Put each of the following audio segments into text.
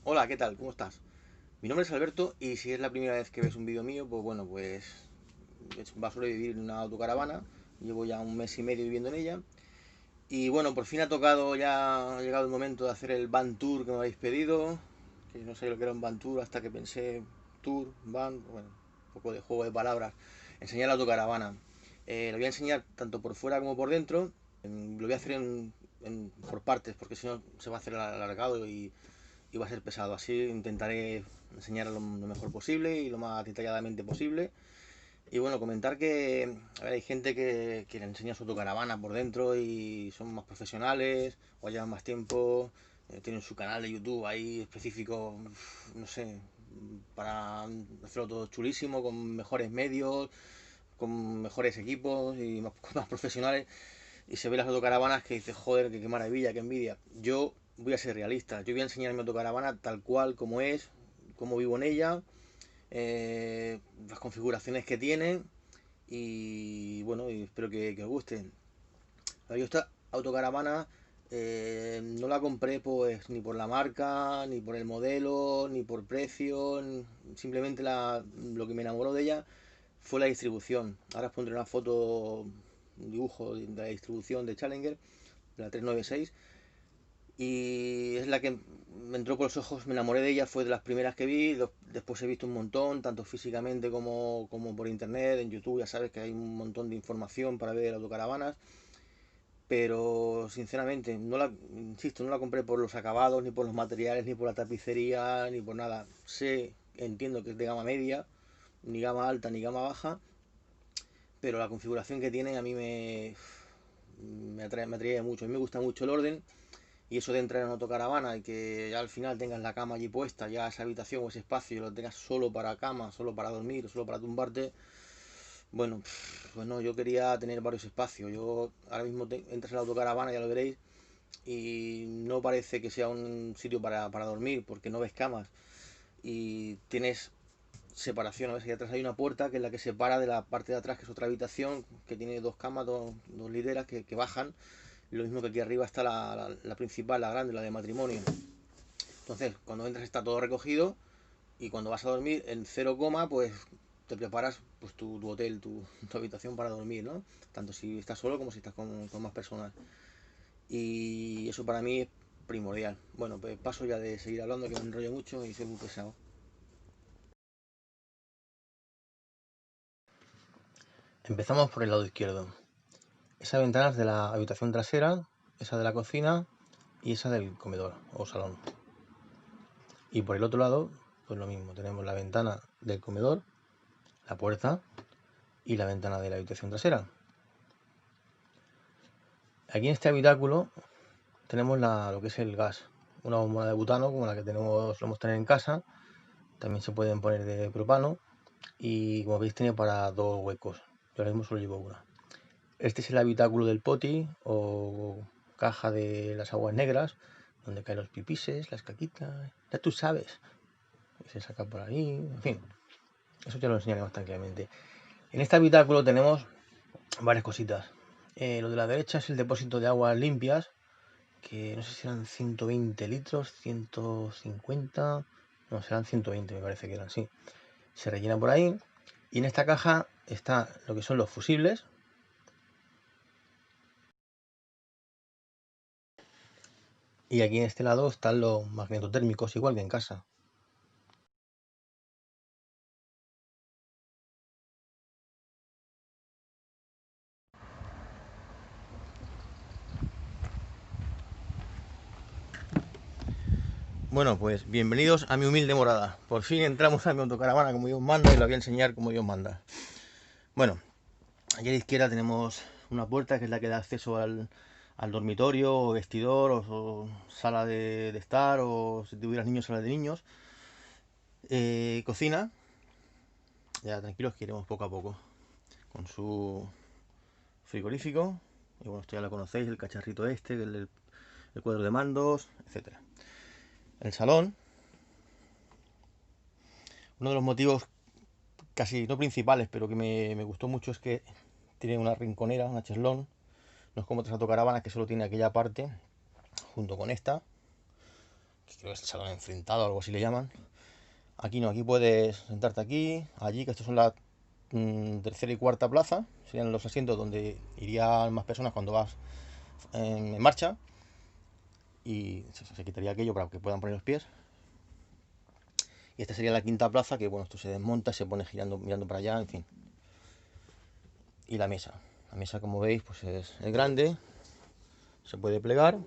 Hola, ¿qué tal? ¿Cómo estás? Mi nombre es Alberto y si es la primera vez que ves un vídeo mío, pues bueno, va a sobrevivir en una autocaravana. Llevo ya un mes y medio viviendo en ella. Y bueno, por fin ya ha llegado el momento de hacer el van tour que me habéis pedido. Que no sé lo que era un van tour hasta que pensé tour, van, bueno, un poco de juego de palabras. Enseñar la autocaravana. Lo voy a enseñar tanto por fuera como por dentro. Lo voy a hacer por partes porque si no se va a hacer alargado y va a ser pesado. Así intentaré enseñar lo mejor posible y lo más detalladamente posible. Y bueno, comentar que a ver, hay gente que le enseña su autocaravana por dentro y son más profesionales o llevan más tiempo, tienen su canal de YouTube ahí específico, no sé, para hacerlo todo chulísimo, con mejores medios, con mejores equipos y más profesionales. Y se ve las autocaravanas que dices, joder, qué maravilla, qué envidia. Yo voy a ser realista, yo voy a enseñar mi autocaravana tal cual como es, cómo vivo en ella, las configuraciones que tiene y bueno, y espero que os guste. Yo esta autocaravana no la compré pues ni por la marca, ni por el modelo, ni por precio, simplemente lo que me enamoró de ella fue la distribución. Ahora os pondré una foto, un dibujo de la distribución de Challenger, de la 396, y es la que me entró por los ojos, me enamoré de ella, fue de las primeras que vi, después he visto un montón, tanto físicamente como por internet, en YouTube ya sabes que hay un montón de información para ver autocaravanas, pero sinceramente, insisto, no la compré por los acabados, ni por los materiales, ni por la tapicería, ni por nada. Entiendo que es de gama media, ni gama alta, ni gama baja, pero la configuración que tiene a mí me atrae mucho. A mí me gusta mucho el orden. Y eso de entrar en una autocaravana y que ya al final tengas la cama allí puesta, ya esa habitación o ese espacio lo tengas solo para cama, solo para dormir, solo para tumbarte. Bueno, bueno, yo quería tener varios espacios. Yo ahora mismo entras en la autocaravana, ya lo veréis, y no parece que sea un sitio para dormir porque no ves camas y tienes separación. A ver si atrás hay una puerta que es la que separa de la parte de atrás, que es otra habitación que tiene dos camas, dos literas que bajan. Lo mismo que aquí arriba está la principal, la grande, la de matrimonio. Entonces, cuando entras está todo recogido y cuando vas a dormir en cero coma, pues te preparas pues tu hotel, tu habitación para dormir, ¿no? Tanto si estás solo como si estás con más personas. Y eso para mí es primordial. Bueno, pues paso ya de seguir hablando, que me enrollo mucho y soy muy pesado. Empezamos por el lado izquierdo. Esa ventana es de la habitación trasera, esa de la cocina y esa del comedor o salón. Y por el otro lado, pues lo mismo, tenemos la ventana del comedor, la puerta y la ventana de la habitación trasera. Aquí en este habitáculo tenemos lo que es el gas, una bombona de butano como la que solemos tener en casa, también se pueden poner de propano y como veis tiene para dos huecos, yo ahora mismo solo llevo una. Este es el habitáculo del poti o caja de las aguas negras, donde caen los pipises, las caquitas, ya tú sabes, se saca por ahí, en fin, eso ya lo enseñaré más tranquilamente. En este habitáculo tenemos varias cositas. Lo de la derecha es el depósito de aguas limpias, que no sé si eran 120 litros, 150, no, serán 120 me parece que eran, sí. Se rellena por ahí. Y en esta caja está lo que son los fusibles. Y aquí en este lado están los magnetotérmicos, igual que en casa. Bueno, pues bienvenidos a mi humilde morada. Por fin entramos a mi autocaravana como Dios manda y lo voy a enseñar como Dios manda. Bueno, aquí a la izquierda tenemos una puerta que es la que da acceso al dormitorio o vestidor o sala de estar o si tuvieras niños, sala de niños. Cocina, ya tranquilos que iremos poco a poco, con su frigorífico. Y bueno, esto ya lo conocéis, el cacharrito este, el cuadro de mandos, etcétera. El salón, uno de los motivos casi no principales, pero que me gustó mucho es que tiene una rinconera, una cheslón. No es como otras autocaravanas que solo tiene aquella parte junto con esta. que creo que es el salón enfrentado o algo así le llaman. Aquí no, aquí puedes sentarte aquí, allí, que estos son la tercera y cuarta plaza, serían los asientos donde irían más personas cuando vas en marcha, y se quitaría aquello para que puedan poner los pies. Y esta sería la quinta plaza, que bueno, esto se desmonta, se pone girando, mirando para allá, en fin. Y la mesa, como veis, pues es grande, se puede plegar.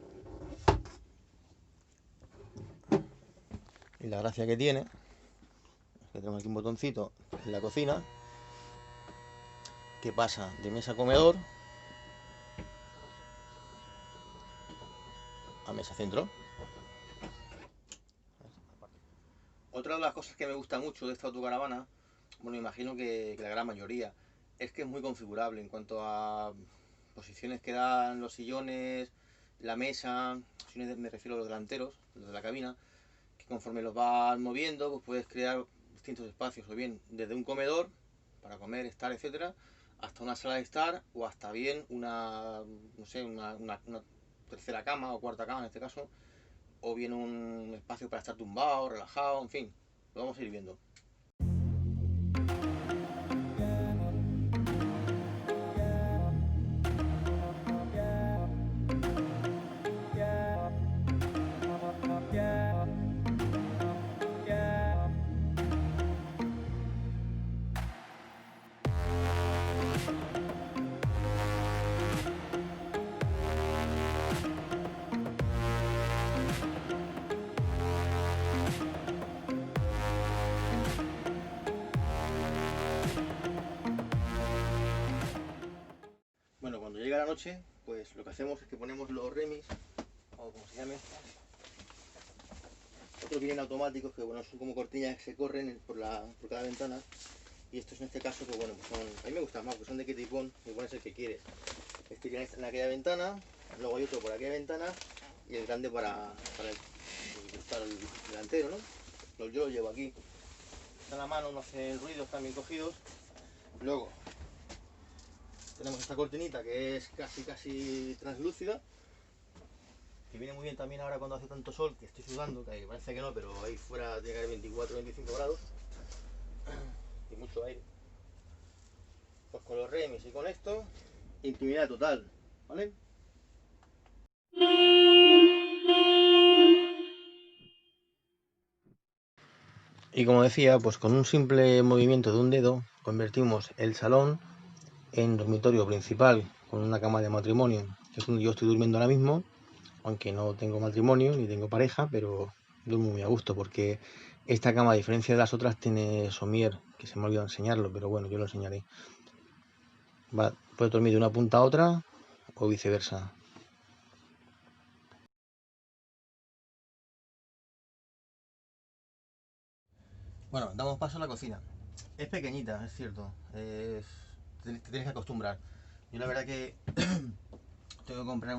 Y la gracia que tiene es que tenemos aquí un botoncito en la cocina que pasa de mesa a comedor a mesa centro. Otra de las cosas que me gusta mucho de esta autocaravana, bueno, imagino que la gran mayoría, es que es muy configurable en cuanto a posiciones que dan los sillones, la mesa, me refiero a los delanteros, los de la cabina, que conforme los vas moviendo, pues puedes crear distintos espacios, o bien desde un comedor para comer, estar, etcétera, hasta una sala de estar, o hasta bien una, no sé, una tercera cama o cuarta cama en este caso, o bien un espacio para estar tumbado, relajado, en fin, lo vamos a ir viendo. Bueno, cuando llega la noche, pues lo que hacemos es que ponemos los remis, o como se llame. Otros vienen automáticos, que bueno, son como cortinas que se corren por cada ventana. Y estos en este caso, pues bueno, pues son, a mí me gustan más, porque son de ketipón, y pones el que quieres. Este viene en aquella ventana, luego hay otro por aquella ventana, y el grande para el delantero, ¿no? Yo lo llevo aquí. Está en la mano, no hace ruido, están bien cogidos. Luego tenemos esta cortinita que es casi translúcida, que viene muy bien también ahora cuando hace tanto sol, que estoy sudando, que parece que no, pero ahí fuera tiene que haber 24 25 grados y mucho aire. Pues con los remis y con esto, intimidad total, ¿vale? Y como decía, pues con un simple movimiento de un dedo convertimos el salón en dormitorio principal con una cama de matrimonio, que es donde yo estoy durmiendo ahora mismo, aunque no tengo matrimonio ni tengo pareja, pero duermo muy a gusto porque esta cama, a diferencia de las otras, tiene somier, que se me ha olvidado enseñarlo, pero bueno, yo lo enseñaré. Puedes dormir de una punta a otra o viceversa. Bueno, damos paso a la cocina. Es pequeñita, es cierto. Te tienes que acostumbrar. Yo la verdad que tengo que comprar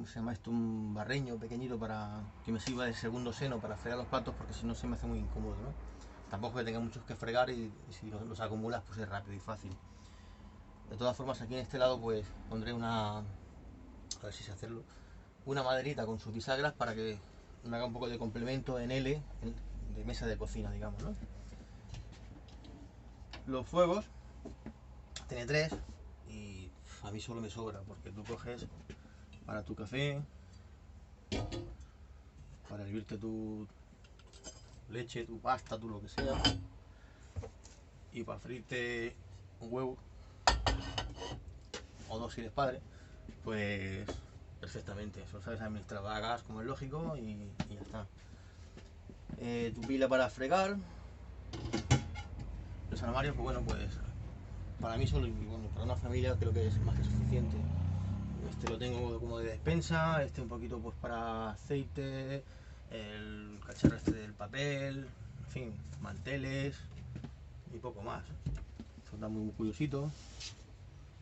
se llama esto, un barreño pequeñito para que me sirva de segundo seno para fregar los platos, porque si no se me hace muy incómodo, ¿no? Tampoco que tenga muchos que fregar, y si los acumulas pues es rápido y fácil. De todas formas, aquí en este lado pues pondré a ver si sé hacerlo, una maderita con sus bisagras para que me haga un poco de complemento en L, de mesa de cocina, digamos, ¿no? Los fuegos, tiene tres, y a mí solo me sobra, porque tú coges para tu café, para hervirte tu leche, tu pasta, tu lo que sea, y para freírte un huevo, o dos si eres padre, pues perfectamente. Solo sabes administrar gas como es lógico, y ya está. Tu pila para fregar. Los armarios, pues bueno, pues para mí solo, y bueno, para una familia creo que es más que suficiente. Este lo tengo como de despensa, este un poquito pues para aceite, el cacharro este del papel, en fin, manteles y poco más. Esto está muy curiosito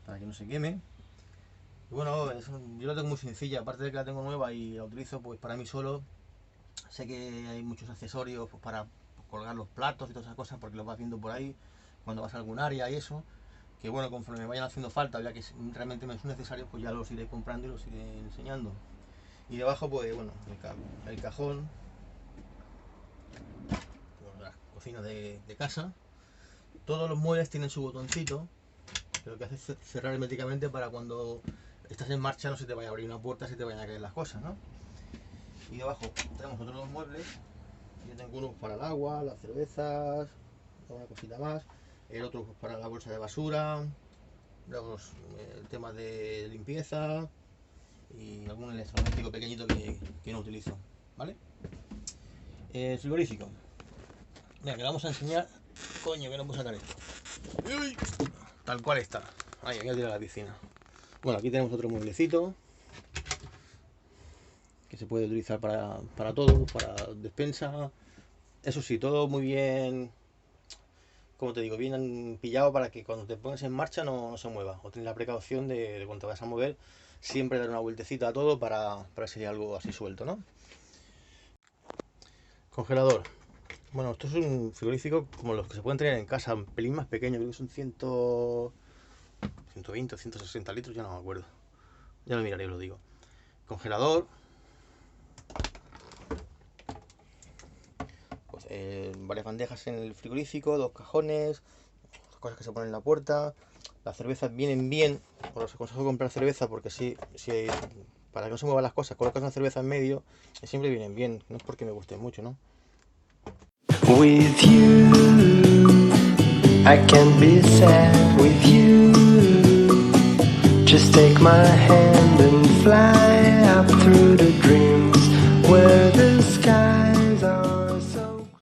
para que no se queme. Y bueno, yo lo tengo muy sencilla, aparte de que la tengo nueva y la utilizo pues para mí solo. Sé que hay muchos accesorios pues, para colgar los platos y todas esas cosas, porque los vas viendo por ahí cuando vas a algún área y eso, que bueno, conforme me vayan haciendo falta, ya que realmente me son necesarios, pues ya los iré comprando y los iré enseñando. Y debajo, pues bueno, el cajón, bueno, la cocina de casa. Todos los muebles tienen su botoncito, que lo que hace es cerrar herméticamente para cuando estás en marcha no se te vaya a abrir una puerta, se te vayan a caer las cosas, ¿no? Y debajo tenemos otros dos muebles. Yo tengo uno para el agua, las cervezas, una cosita más. El otro para la bolsa de basura, luego el tema de limpieza y algún electrodoméstico pequeñito que no utilizo, ¿vale? El frigorífico. Mira, que le vamos a enseñar. Coño, que no puedo sacar esto. ¡Uy! Tal cual está. Ahí, aquí al tirar a la piscina. Bueno, aquí tenemos otro mueblecito que se puede utilizar para todo, para despensa. Eso sí, todo muy bien, como te digo, bien pillado para que cuando te pongas en marcha no se mueva. O tienes la precaución de cuando te vas a mover, siempre dar una vueltecita a todo para si hay algo así suelto, ¿no? Congelador. Bueno, esto es un frigorífico como los que se pueden tener en casa, un pelín más pequeño, creo que son 120 o 160 litros, ya no me acuerdo. Ya lo miraré, lo digo. Congelador. Pues varias bandejas en el frigorífico, dos cajones, cosas que se ponen en la puerta. Las cervezas vienen bien. Os aconsejo comprar cerveza porque si para que no se muevan las cosas, colocas una cerveza en medio, siempre vienen bien. No es porque me guste mucho, ¿no? With you, I can be sad with you. Just take my hand and fly up through the dreams where the